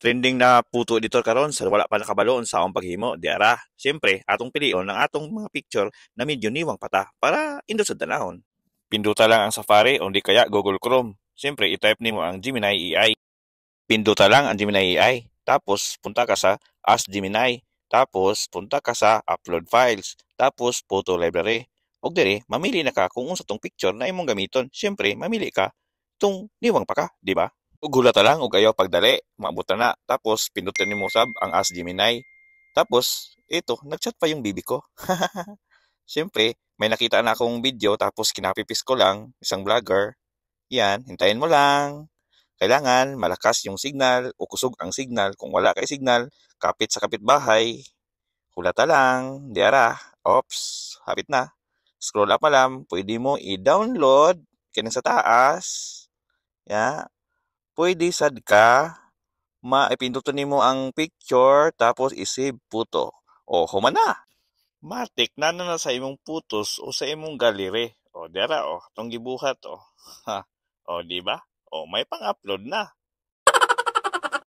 Trending na photo editor karon sa wala pa nakabaloon sa akong paghimo. Di ara, siyempre, atong pilion ang atong mga picture na medyo niwang pata para indot sa tanahon. Pinduta lang ang Safari o di kaya Google Chrome. Siyempre, i-type nimo ang Gemini AI. Pinduta lang ang Gemini AI. Tapos, punta ka sa Ask Gemini. Tapos, punta ka sa Upload Files. Tapos, Photo Library. Og dire, mamili na ka kung unsa tong picture na imong gamiton. Siyempre, mamili ka tong niwang pa ka, di ba? Ug hulata lang ug ayaw pagdali, maabot na. Tapos, pindutin nimo sab ang Ask Gemini. Tapos, ito, nagchat pa yung bibi ko. Siyempre, may nakita na akong video tapos kinapipis ko lang, isang vlogger. Yan, hintayin mo lang. Kailangan malakas yung signal o kusog ang signal. Kung wala kay signal, kapit sa kapitbahay. Hulata lang, diara. Oops, hapit na. Scroll up na lang, pwede mo i-download kinang sa taas. Ya, pwede sad ka maipinduton nimo ang picture tapos i-save photo. O, human na. Matik na sa imong putos o sa imong gallery. O, diara o, itong gibuhat o. Ha. O, di ba? O, may pang-upload na.